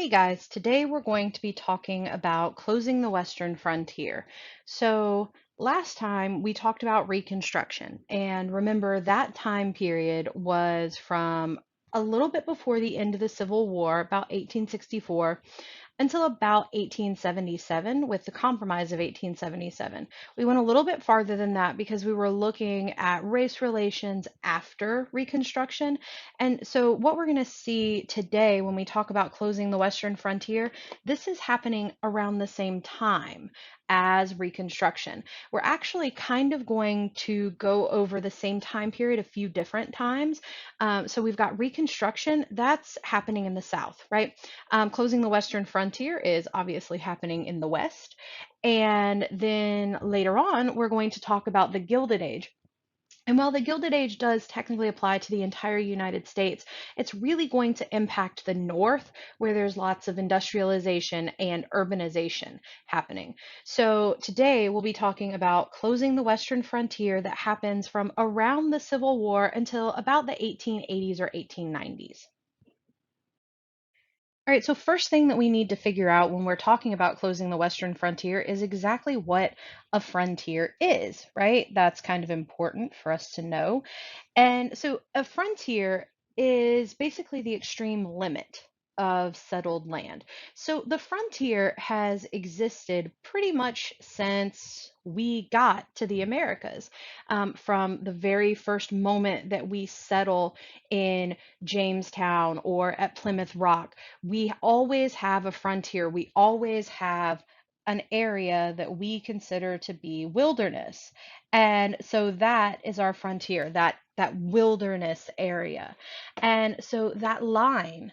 Hey guys, today we're going to be talking about closing the Western frontier. Last time we talked about Reconstruction, and remember that time period was from a little bit before the end of the Civil War, about 1864, until about 1877 with the Compromise of 1877. We went a little bit farther than that because we were looking at race relations after Reconstruction. And so, what we're going to see today when we talk about closing the Western frontier, this is happening around the same time as Reconstruction. We're actually kind of going to go over the same time period a few different times. So, we've got Reconstruction, that's happening in the South, right? Closing the Western frontier is obviously happening in the West. And then later on, we're going to talk about the Gilded Age. And while the Gilded Age does technically apply to the entire United States, it's really going to impact the North, where there's lots of industrialization and urbanization happening. So today we'll be talking about closing the Western frontier that happens from around the Civil War until about the 1880s or 1890s. All right, so first thing that we need to figure out when we're talking about closing the Western frontier is exactly what a frontier is, right? That's kind of important for us to know. And so a frontier is basically the extreme limit of settled land. So the frontier has existed pretty much since we got to the Americas. From the very first moment that we settle in Jamestown or at Plymouth Rock, we always have a frontier. We always have an area that we consider to be wilderness. And so that is our frontier, that wilderness area. And so that line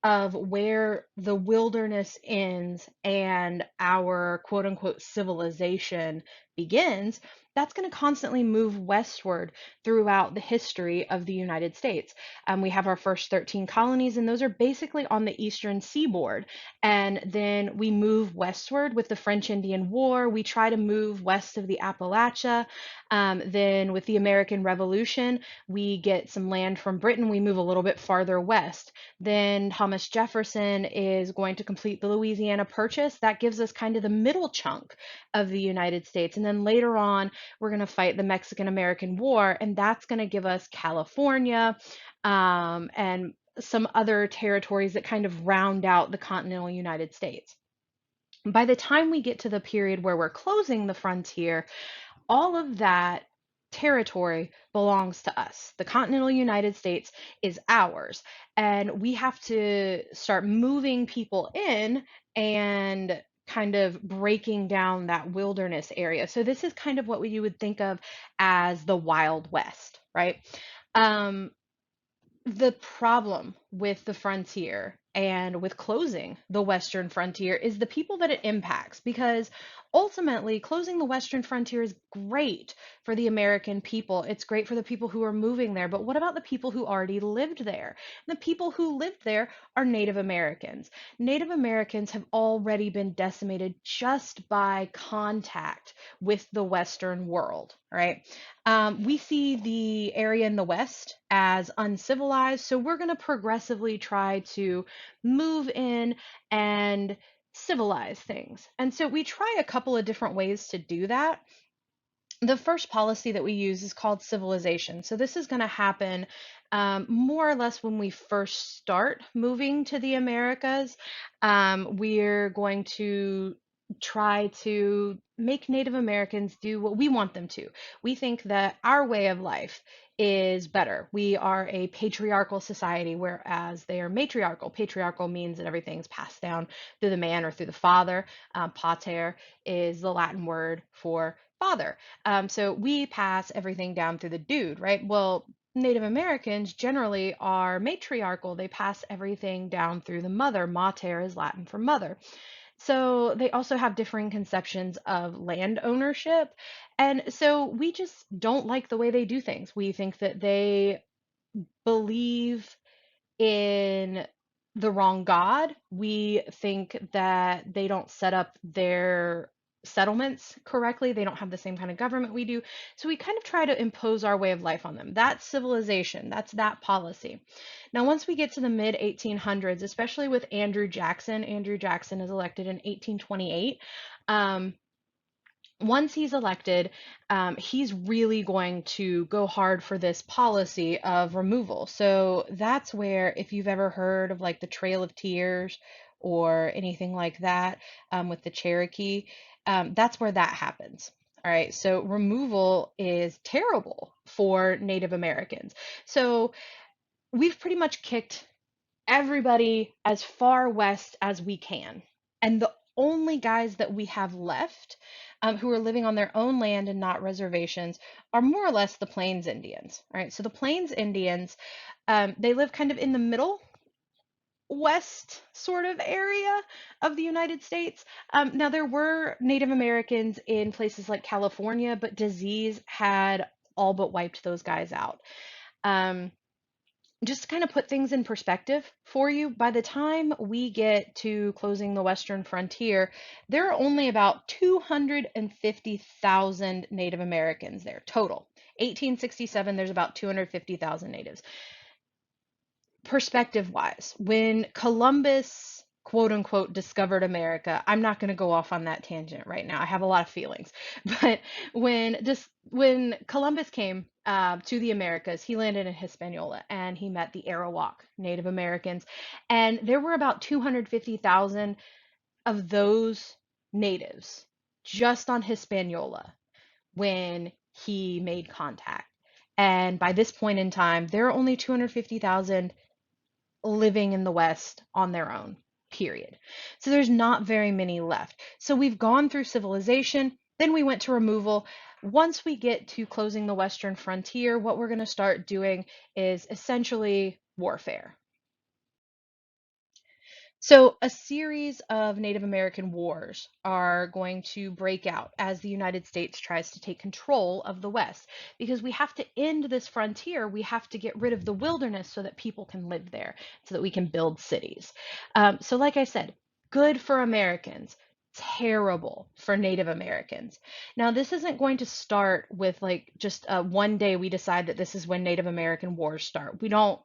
of where the wilderness ends and our quote unquote civilization begins, that's going to constantly move westward throughout the history of the United States. We have our first 13 colonies, and those are basically on the eastern seaboard. And then we move westward with the French Indian War. We try to move west of the Appalachia. Then, with the American Revolution, we get some land from Britain. We move a little bit farther west. Then Thomas Jefferson is going to complete the Louisiana Purchase. That gives us kind of the middle chunk of the United States. And then later on, we're going to fight the Mexican American War, and that's going to give us California and some other territories that kind of round out the continental United States. By the time we get to the period where we're closing the frontier, all of that territory belongs to us. The continental United States is ours. And we have to start moving people in and kind of breaking down that wilderness area. So, this is kind of what you would think of as the Wild West, right? Um, the problem with the frontier and with closing the Western frontier is the people that it impacts, because ultimately closing the Western frontier is great for the American people. It's great for the people who are moving there. But what about the people who already lived there? The people who lived there are Native Americans. Native Americans have already been decimated just by contact with the Western world, right? We see the area in the West as uncivilized, so we're going to progressively try to move in and civilize things. And so we try a couple of different ways to do that. The first policy that we use is called civilization. So this is going to happen more or less when we first start moving to the Americas. We're going to try to make Native Americans do what we want them to. We think that our way of life is better. We are a patriarchal society, whereas they are matriarchal. Patriarchal means that everything's passed down through the man or through the father. Pater is the Latin word for father. So we pass everything down through the dude, right? Well, Native Americans generally are matriarchal. They pass everything down through the mother. Mater is Latin for mother. So they also have differing conceptions of land ownership. And so we just don't like the way they do things. We think that they believe in the wrong God. We think that they don't set up their settlements correctly. They don't have the same kind of government we do. So we kind of try to impose our way of life on them. That's civilization. That's that policy. Now, once we get to the mid 1800s, especially with Andrew Jackson is elected in 1828. Um, Once he's elected, he's really going to go hard for this policy of removal. So that's where, if you've ever heard of like the Trail of Tears or anything like that, with the Cherokee, that's where that happens. All right, so removal is terrible for Native Americans. So we've pretty much kicked everybody as far west as we can. And the only guys that we have left, who are living on their own land and not reservations, are more or less the Plains Indians. Right. So the Plains Indians, they live kind of in the middle west sort of area of the United States. Now, there were Native Americans in places like California, but disease had all but wiped those guys out. Um, just to kind of put things in perspective for you, by the time we get to closing the Western frontier, there are only about 250,000 Native Americans there total. 1867, there's about 250,000 natives. Perspective wise, when Columbus, quote unquote, discovered America, I'm not going to go off on that tangent right now. I have a lot of feelings. But when Columbus came to the Americas, he landed in Hispaniola and he met the Arawak Native Americans. And there were about 250,000 of those natives just on Hispaniola when he made contact. And by this point in time, there are only 250,000 living in the West on their own, period. So there's not very many left. So we've gone through civilization, then we went to removal. Once we get to closing the Western frontier, what we're going to start doing is essentially warfare. So, a series of Native American wars are going to break out as the United States tries to take control of the West. Because we have to end this frontier, we have to get rid of the wilderness so that people can live there, so that we can build cities. So, like I said, good for Americans, terrible for Native Americans. Now, this isn't going to start with like just one day we decide that this is when Native American wars start. We don't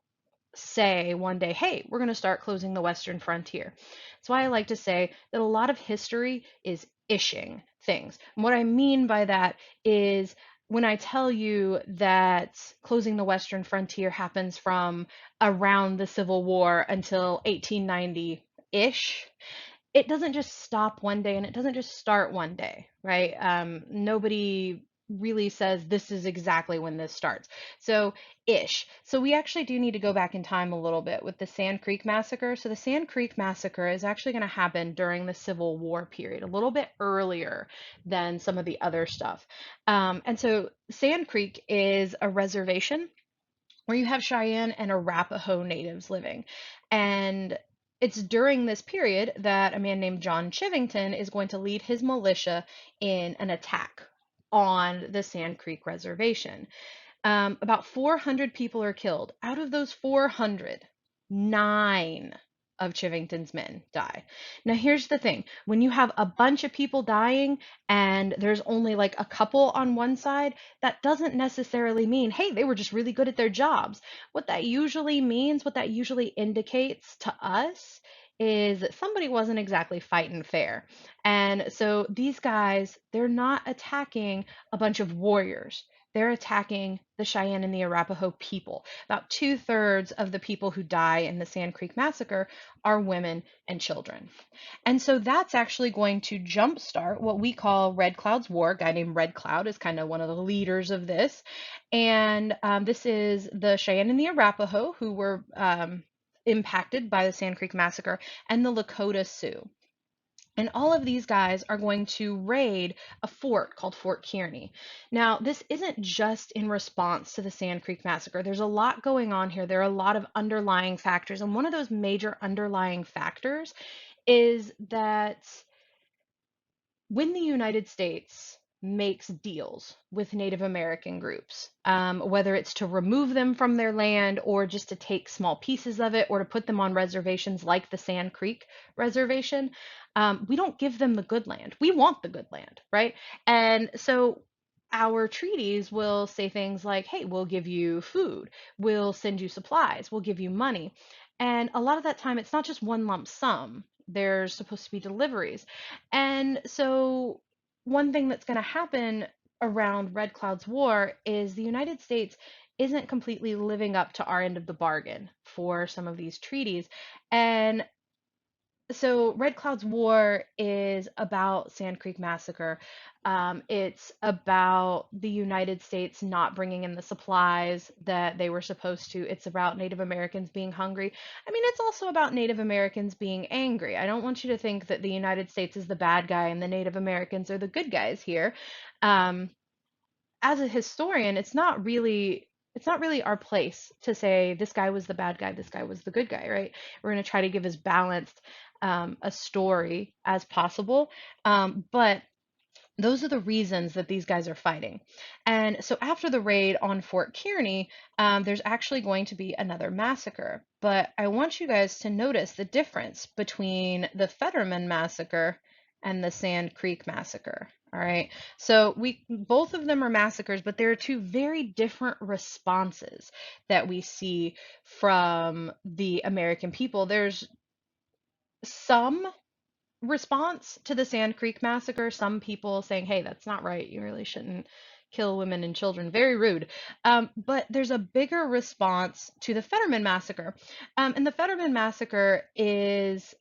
say one day, hey, we're going to start closing the Western frontier. That's why I like to say that a lot of history is ishing things. And what I mean by that is when I tell you that closing the Western frontier happens from around the Civil War until 1890 ish, it doesn't just stop one day and it doesn't just start one day, right? Nobody really says this is exactly when this starts. So, ish. So, we actually do need to go back in time a little bit with the Sand Creek Massacre. So, the Sand Creek Massacre is actually going to happen during the Civil War period, a little bit earlier than some of the other stuff. And so, Sand Creek is a reservation where you have Cheyenne and Arapaho natives living. And it's during this period that a man named John Chivington is going to lead his militia in an attack on the Sand Creek Reservation. About 400 people are killed. Out of those 400, nine of Chivington's men die. Now, here's the thing when you have a bunch of people dying and there's only like a couple on one side, that doesn't necessarily mean, hey, they were just really good at their jobs. What that usually means, what that usually indicates to us, is that somebody wasn't exactly fighting fair. And so these guys, they're not attacking a bunch of warriors. They're attacking the Cheyenne and the Arapaho people. About two-thirds of the people who die in the Sand Creek Massacre are women and children. And so that's actually going to jumpstart what we call Red Cloud's War. A guy named Red Cloud is kind of one of the leaders of this. And this is the Cheyenne and the Arapaho who were impacted by the Sand Creek Massacre, and the Lakota Sioux. And all of these guys are going to raid a fort called Fort Kearney. Now, this isn't just in response to the Sand Creek Massacre. There's a lot going on here. There are a lot of underlying factors. And one of those major underlying factors is that when the United States makes deals with Native American groups, whether it's to remove them from their land or just to take small pieces of it or to put them on reservations like the Sand Creek Reservation. We don't give them the good land. We want the good land, right? And so our treaties will say things like, hey, we'll give you food, we'll send you supplies, we'll give you money. And a lot of that time, it's not just one lump sum, there's supposed to be deliveries. And so one thing that's going to happen around Red Cloud's War is the United States isn't completely living up to our end of the bargain for some of these treaties. And so Red Cloud's War is about Sand Creek Massacre. It's about the United States not bringing in the supplies that they were supposed to. It's about Native Americans being hungry. I mean, it's also about Native Americans being angry. I don't want you to think that the United States is the bad guy and the Native Americans are the good guys here. Um, as a historian, it's not really our place to say this guy was the bad guy, this guy was the good guy, right? We're going to try to give as balanced a story as possible. But those are the reasons that these guys are fighting. And so after the raid on Fort Kearney, there's actually going to be another massacre. But I want you guys to notice the difference between the Fetterman massacre and the Sand Creek massacre. All right. So we both of them are massacres, but there are two very different responses that we see from the American people. There's some response to the Sand Creek massacre, some people saying, hey, that's not right. You really shouldn't kill women and children. Very rude. But there's a bigger response to the Fetterman massacre. And the Fetterman massacre is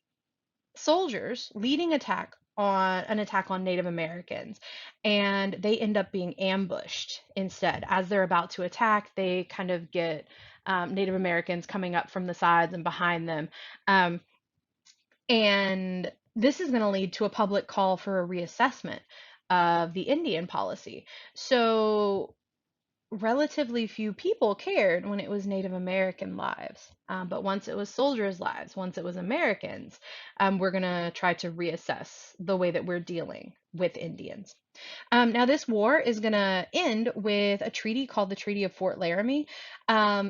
soldiers leading an attack on Native Americans, and they end up being ambushed instead. As they're about to attack, they kind of get Native Americans coming up from the sides and behind them. Um, and this is going to lead to a public call for a reassessment of the Indian policy. So relatively few people cared when it was Native American lives. But once it was soldiers' lives, once it was Americans, we're going to try to reassess the way that we're dealing with Indians. Now, this war is going to end with a treaty called the Treaty of Fort Laramie.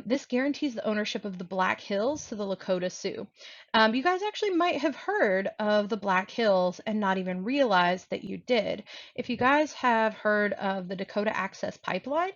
This guarantees the ownership of the Black Hills to the Lakota Sioux. You guys actually might have heard of the Black Hills and not even realized that you did. If you guys have heard of the Dakota Access Pipeline,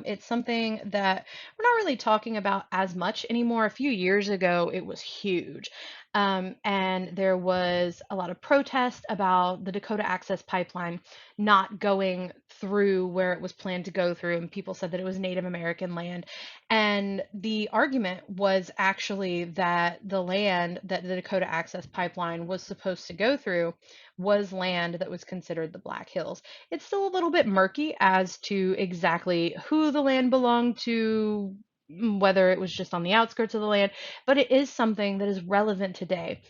it's something that we're not really talking about as much anymore. A few years ago, it was huge. And there was a lot of protest about the Dakota Access Pipeline not going through where it was planned to go through, and people said that it was Native American land. And the argument was actually that the land that the Dakota Access Pipeline was supposed to go through was land that was considered the Black Hills. It's still a little bit murky as to exactly who the land belonged to, whether it was just on the outskirts of the land, but it is something that is relevant today.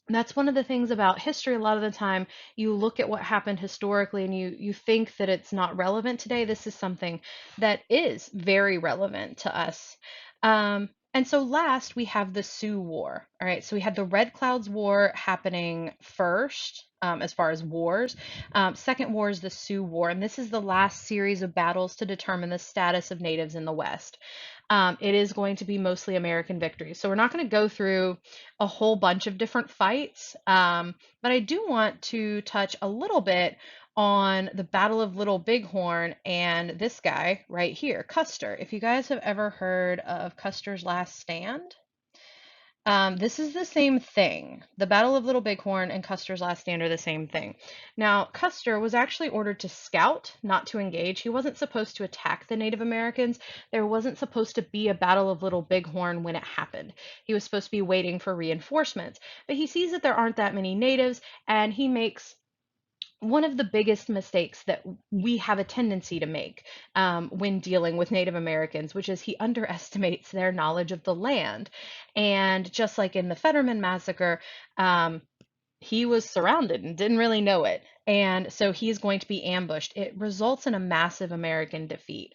And that's one of the things about history. A lot of the time, you look at what happened historically and you think that it's not relevant today. This is something that is very relevant to us. And so last, we have the Sioux War. All right, so we had the Red Clouds War happening first, as far as wars. Second war is the Sioux War, and this is the last series of battles to determine the status of natives in the West. It is going to be mostly American victories. So we're not going to go through a whole bunch of different fights, but I do want to touch a little bit on the Battle of Little Bighorn and this guy right here, Custer. If you guys have ever heard of Custer's Last Stand, this is the same thing. The Battle of Little Bighorn and Custer's Last Stand are the same thing. Now, Custer was actually ordered to scout, not to engage. He wasn't supposed to attack the Native Americans. There wasn't supposed to be a Battle of Little Bighorn when it happened. He was supposed to be waiting for reinforcements. But he sees that there aren't that many natives, and he makes one of the biggest mistakes that we have a tendency to make when dealing with Native Americans, which is he underestimates their knowledge of the land. And just like in the Fetterman Massacre, he was surrounded and didn't really know it. And so he's going to be ambushed. It results in a massive American defeat.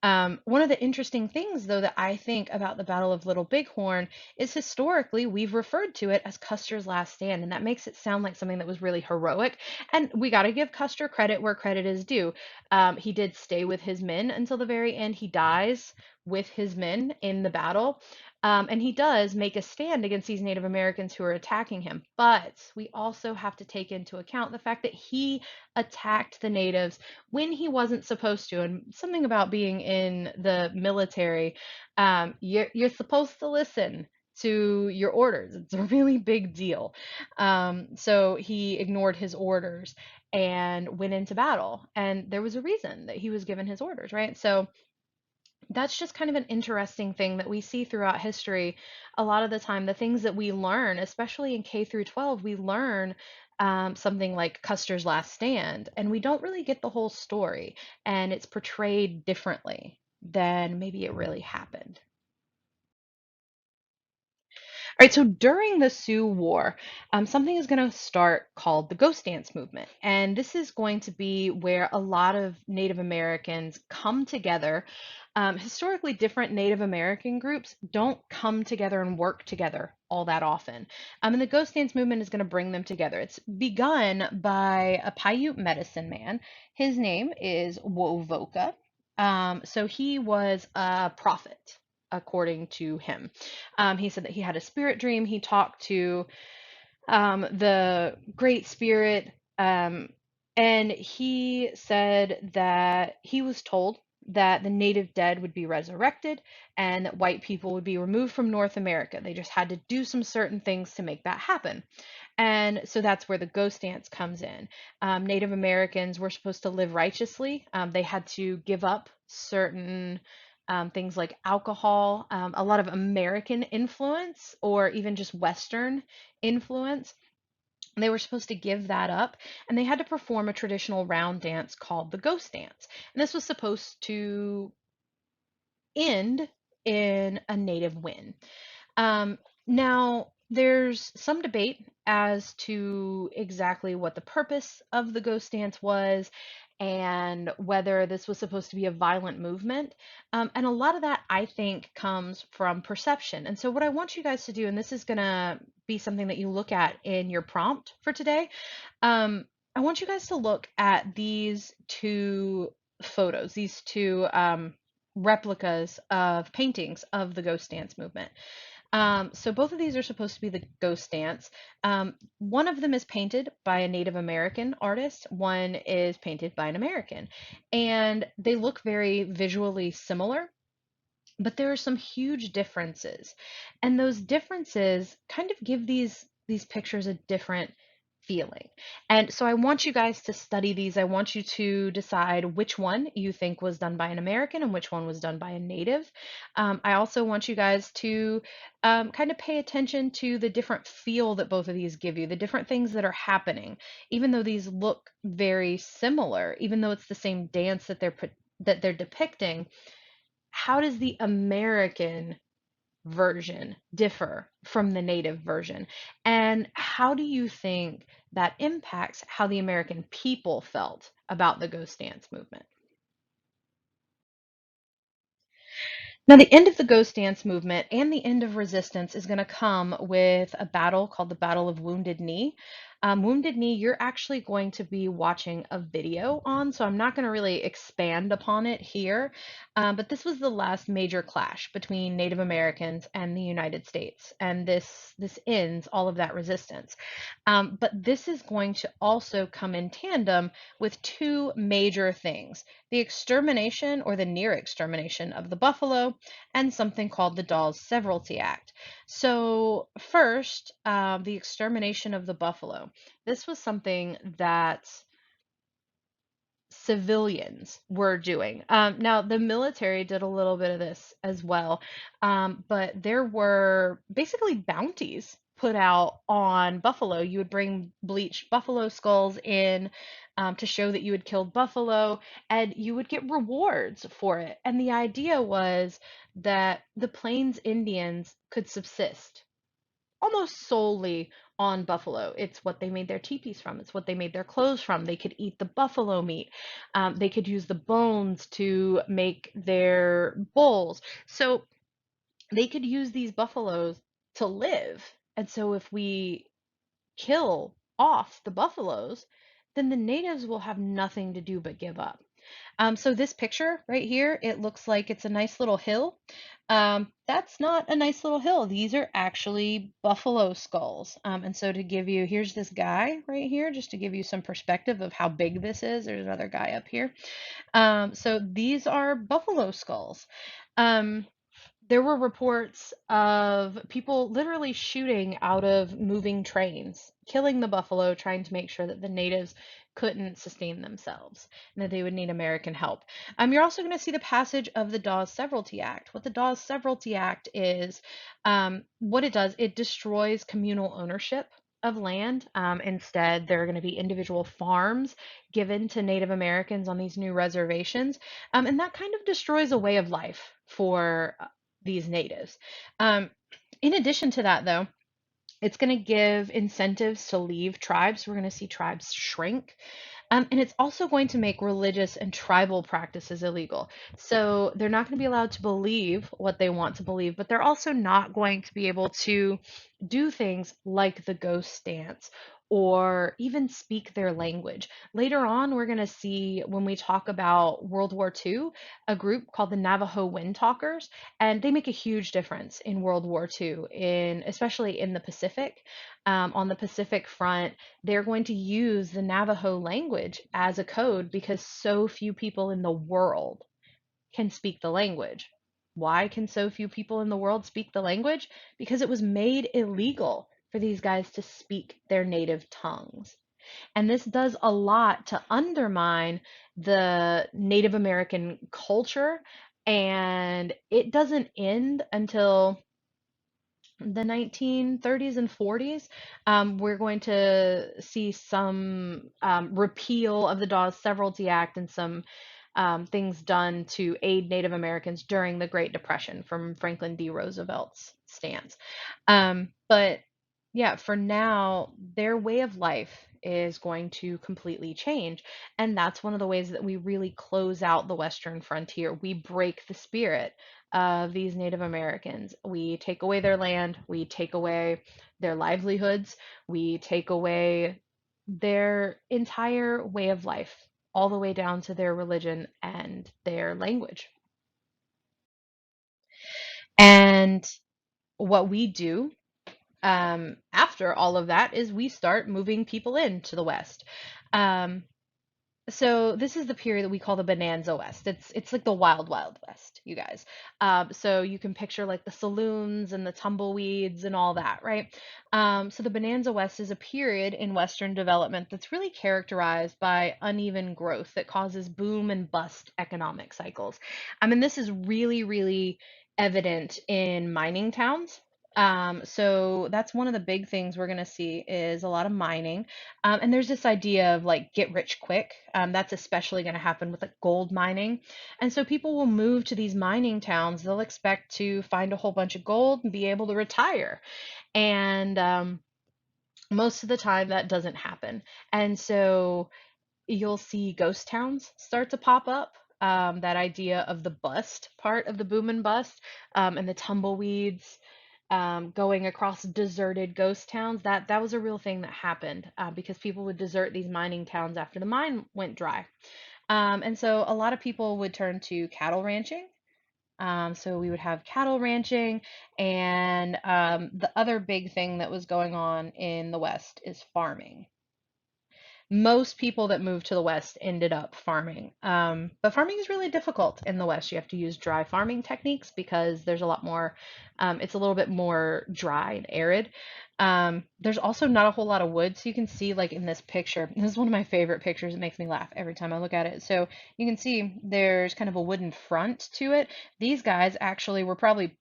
One of the interesting things, though, that I think about the Battle of Little Bighorn is historically we've referred to it as Custer's last stand, and that makes it sound like something that was really heroic. And we got to give Custer credit where credit is due. He did stay with his men until the very end. He dies with his men in the battle. And he does make a stand against these Native Americans who are attacking him. But we also have to take into account the fact that he attacked the natives when he wasn't supposed to. And something about being in the military, you're supposed to listen to your orders. It's a really big deal. So he ignored his orders and went into battle. And there was a reason that he was given his orders, right? So that's just kind of an interesting thing that we see throughout history. A lot of the time, the things that we learn, especially in K through 12, we learn something like Custer's Last Stand, and we don't really get the whole story, and it's portrayed differently than maybe it really happened. All right, so during the Sioux War, something is going to start called the Ghost Dance movement. And this is going to be where a lot of Native Americans come together. Historically, different Native American groups don't come together and work together all that often. And the Ghost Dance movement is going to bring them together. It's begun by a Paiute medicine man. His name is Wovoka. So he was a prophet, according to him. He said that he had a spirit dream. He talked to the Great Spirit, and he said that he was told that the native dead would be resurrected and that white people would be removed from North America. They just had to do some certain things to make that happen. And so that's where the ghost dance comes in. Native Americans were supposed to live righteously. They had to give up certain things like alcohol, a lot of American influence, or even just Western influence. They were supposed to give that up, and they had to perform a traditional round dance called the ghost dance. And this was supposed to end in a native win. Now, there's some debate as to exactly what the purpose of the ghost dance was and whether this was supposed to be a violent movement. And a lot of that, I think, comes from perception. And so, what I want you guys to do, and this is going to be something that you look at in your prompt for today, um, I want you guys to look at these two photos, these two replicas of paintings of the ghost dance movement. So both of these are supposed to be the ghost dance. One of them is painted by a Native American artist, one is painted by an American, and they look very visually similar, but there are some huge differences. And those differences kind of give these pictures a different feeling. And so I want you guys to study these. I want you to decide which one you think was done by an American and which one was done by a native. I also want you guys to kind of pay attention to the different feel that both of these give you, the different things that are happening. Even though these look very similar, even though it's the same dance that they're depicting, how does the American version differ from the native version? And how do you think that impacts how the American people felt about the ghost dance movement? Now, the end of the Ghost Dance movement and the end of resistance is going to come with a battle called the Battle of Wounded Knee. Wounded Knee, you're actually going to be watching a video on, so I'm not going to really expand upon it here. But this was the last major clash between Native Americans and the United States, and this ends all of that resistance. But this is going to also come in tandem with two major things: the extermination or the near extermination of the buffalo, and something called the Dawes Severalty Act. So, first, the extermination of the buffalo. This was something that civilians were doing. Now, the military did a little bit of this as well, but there were basically bounties put out on buffalo. You would bring bleached buffalo skulls in to show that you had killed buffalo, and you would get rewards for it. And the idea was that the Plains Indians could subsist almost solely on buffalo. It's what they made their teepees from. It's what they made their clothes from. They could eat the buffalo meat. They could use the bones to make their bowls. So they could use these buffaloes to live. And so if we kill off the buffaloes, then the natives will have nothing to do but give up. So this picture right here, it looks like it's a nice little hill. That's not a nice little hill. These are actually buffalo skulls. And so to give you, here's this guy right here, just to give you some perspective of how big this is. There's another guy up here. So these are buffalo skulls. Um, there were reports of people literally shooting out of moving trains, killing the buffalo, trying to make sure that the natives couldn't sustain themselves and that they would need American help. You're also going to see the passage of the Dawes Severalty Act. What the Dawes Severalty Act is, what it does, it destroys communal ownership of land. Instead, there are going to be individual farms given to Native Americans on these new reservations. And that kind of destroys a way of life for these natives. Um, in addition to that, though, it's going to give incentives to leave tribes. We're going to see tribes shrink. And it's also going to make religious and tribal practices illegal. So they're not going to be allowed to believe what they want to believe, but they're also not going to be able to do things like the ghost dance or even speak their language. Later on, we're going to see when we talk about World War II, a group called the Navajo Wind Talkers, and they make a huge difference in World War II, especially in the Pacific. On the Pacific front, they're going to use the Navajo language as a code because so few people in the world can speak the language. Why can so few people in the world speak the language? Because it was made illegal for these guys to speak their native tongues. And this does a lot to undermine the Native American culture. And it doesn't end until the 1930s and 40s. We're going to see some repeal of the Dawes Severalty Act and some things done to aid Native Americans during the Great Depression from Franklin D. Roosevelt's stance. But yeah, for now, their way of life is going to completely change. And that's one of the ways that we really close out the Western frontier. We break the spirit of these Native Americans. We take away their land, we take away their livelihoods, we take away their entire way of life, all the way down to their religion and their language. And what we do after all of that is we start moving people into the West. Um, So this is the period that we call the Bonanza West. It's like the Wild Wild West, you guys. So you can picture like the saloons and the tumbleweeds and all that, right? So the Bonanza West is a period in Western development that's really characterized by uneven growth that causes boom and bust economic cycles. I mean, this is really, really evident in mining towns. So that's one of the big things we're going to see is a lot of mining. And there's this idea of like get rich quick. That's especially going to happen with like gold mining. And so people will move to these mining towns. They'll expect to find a whole bunch of gold and be able to retire. And most of the time that doesn't happen. And so you'll see ghost towns start to pop up. That idea of the bust part of the boom and bust and the tumbleweeds going across deserted ghost towns. That was a real thing that happened because people would desert these mining towns after the mine went dry. And so a lot of people would turn to cattle ranching. So we would have cattle ranching, and the other big thing that was going on in the West is farming. Most people that moved to the West ended up farming. But farming is really difficult in the West. You have to use dry farming techniques because there's a lot more, it's a little bit more dry and arid. There's also not a whole lot of wood. So you can see, like in this picture, this is one of my favorite pictures. It makes me laugh every time I look at it. So you can see there's kind of a wooden front to it. These guys actually were probably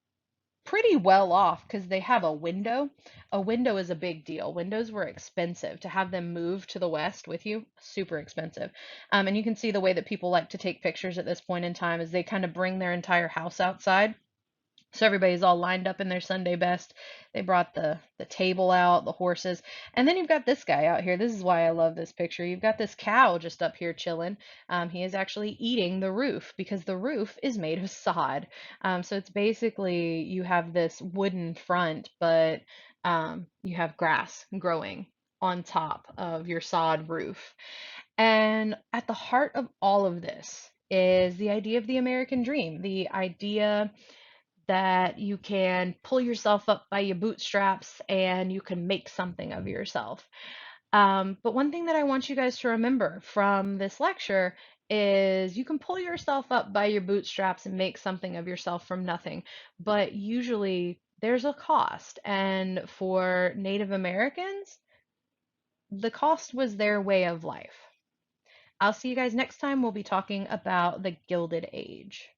pretty well off because they have a window. A window is a big deal. Windows were expensive. To have them move to the West with you, super expensive. And you can see the way that people like to take pictures at this point in time is they kind of bring their entire house outside So everybody's all lined up in their Sunday best. They brought the table out, the horses, and then you've got this guy out here. This is why I love this picture. You've got this cow just up here chilling. He is actually eating the roof because the roof is made of sod. So it's basically you have this wooden front, but you have grass growing on top of your sod roof. And at the heart of all of this is the idea of the American dream, the idea that you can pull yourself up by your bootstraps and you can make something of yourself. But one thing that I want you guys to remember from this lecture is you can pull yourself up by your bootstraps and make something of yourself from nothing, but usually there's a cost. And for Native Americans, the cost was their way of life. I'll see you guys next time. We'll be talking about the Gilded Age.